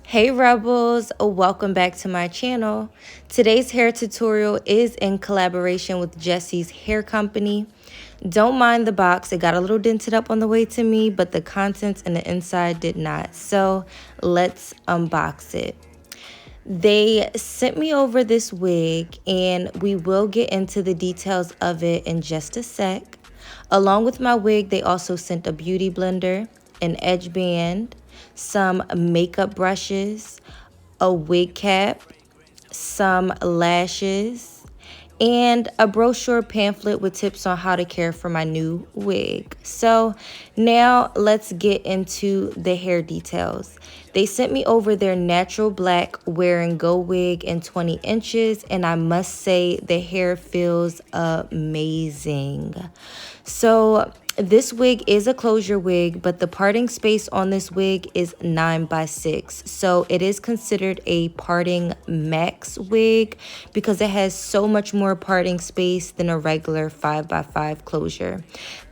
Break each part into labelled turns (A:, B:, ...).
A: Hey Rebels, welcome back to my channel. Today's hair tutorial is in collaboration with Jessie's hair company. Don't mind the box, it got a little dented up on the way to me, but the contents and the inside did not. So let's unbox it. They sent me over this wig and we will get into the details of it in just a sec. Along with my wig, they also sent a beauty blender, an edge band, some makeup brushes, a wig cap, some lashes, and a brochure pamphlet with tips on how to care for my new wig. So now let's get into the hair details. They sent me over their natural black wear and go wig in 20 inches, and I must say the hair feels amazing. So this wig is a closure wig, but the parting space on this wig is 9x6. So it is considered a PartingMax wig because it has so much more parting space than a regular 5x5 closure.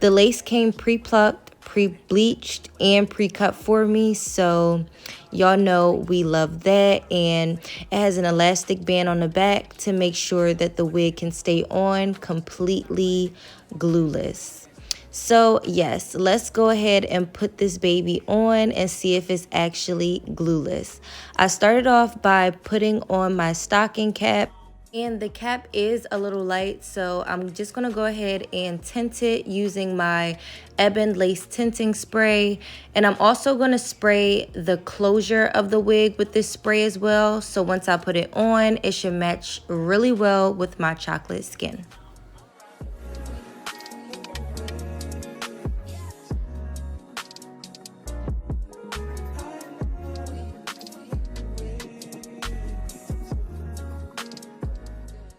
A: The lace came pre-plucked, pre-bleached, and pre-cut for me. So y'all know we love that. And it has an elastic band on the back to make sure that the wig can stay on completely glueless. So yes, let's go ahead and put this baby on and see if it's actually glueless. I started off by putting on my stocking cap, and the cap is a little light, so I'm just gonna go ahead and tint it using my Ebon lace tinting spray. And I'm also gonna spray the closure of the wig with this spray as well. So once I put it on, it should match really well with my chocolate skin.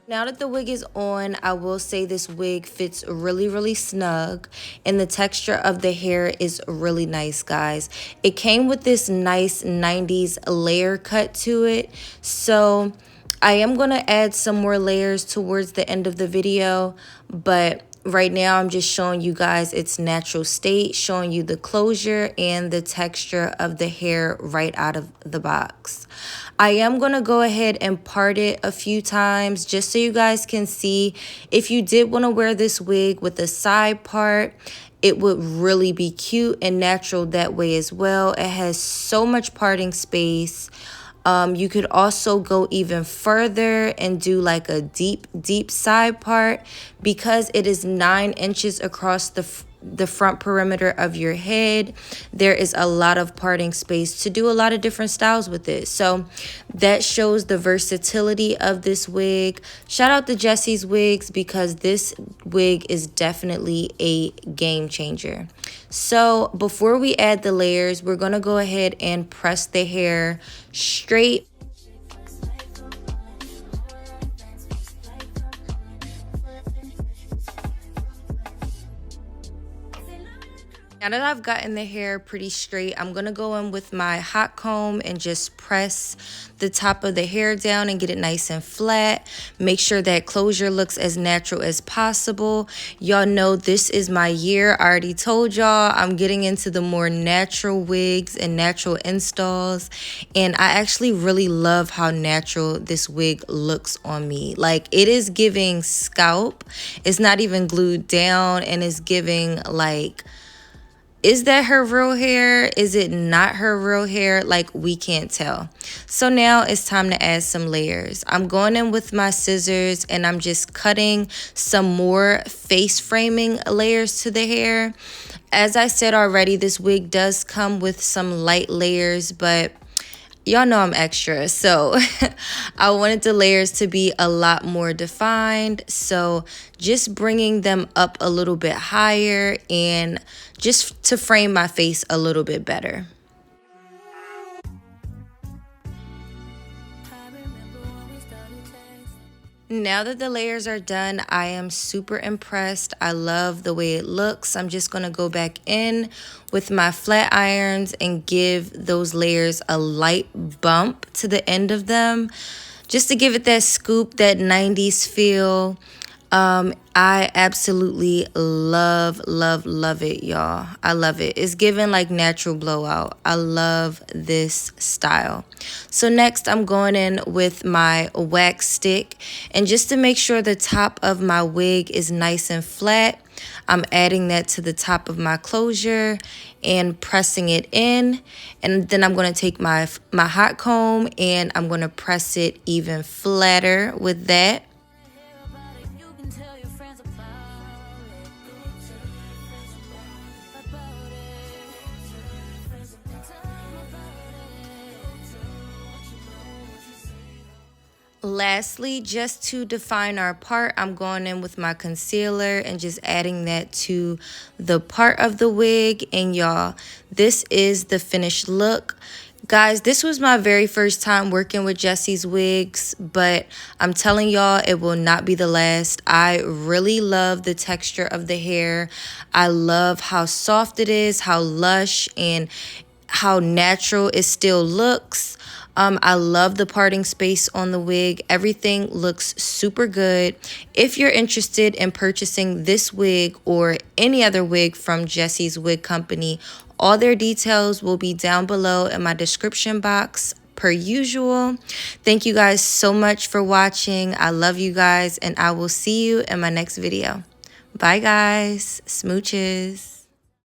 A: Now that the wig is on, I will say this wig fits really snug, and the texture of the hair is really nice, guys. It came with this nice 90s layer cut to it, so I am going to add some more layers towards the end of the video, but right now I'm just showing you guys its natural state, showing you the closure and the texture of the hair right out of the box. I am going to go ahead and part it a few times just so you guys can see. If you did want to wear this wig with a side part, it would really be cute and natural that way as well. It has so much parting space. You could also go even further and do like a deep side part because it is 9 inches across the front perimeter of your head. There is a lot of parting space to do a lot of different styles with it. So that shows the versatility of this wig. Shout out to Jesse's Wigs because this wig is definitely a game changer. So before we add the layers, we're going to go ahead and press the hair straight. Now that I've gotten the hair pretty straight, I'm going to go in with my hot comb and just press the top of the hair down and get it nice and flat. Make sure that closure looks as natural as possible. Y'all know this is my year. I already told y'all I'm getting into the more natural wigs and natural installs. And I actually really love how natural this wig looks on me. Like, it is giving scalp. It's not even glued down, and it's giving like, is that her real hair? Is it not her real hair? Like, we can't tell. So now it's time to add some layers. I'm going in with my scissors and I'm just cutting some more face framing layers to the hair. As I said already, this wig does come with some light layers, but y'all know I'm extra, so I wanted the layers to be a lot more defined. So just bringing them up a little bit higher and just to frame my face a little bit better. Now that the layers are done, I am super impressed. I love the way it looks. I'm just going to go back in with my flat irons and give those layers a light bump to the end of them, just to give it that scoop, that 90s feel. I absolutely love it, y'all. I love it. It's giving like natural blowout. I love this style. So next I'm going in with my wax stick, and just to make sure the top of my wig is nice and flat, I'm adding that to the top of my closure and pressing it in. And then I'm going to take my hot comb and I'm going to press it even flatter with that. Lastly, just to define our part, I'm going in with my concealer and just adding that to the part of the wig. And y'all, this is the finished look. Guys, this was my very first time working with Jesse's wigs, but I'm telling y'all, it will not be the last. I really love the texture of the hair. I love how soft it is, how lush, and how natural it still looks. I love the parting space on the wig. Everything looks super good. If you're interested in purchasing this wig or any other wig from Jesse's Wig Company, all their details will be down below in my description box per usual. Thank you guys so much for watching. I love you guys, and I will see you in my next video. Bye guys. Smooches.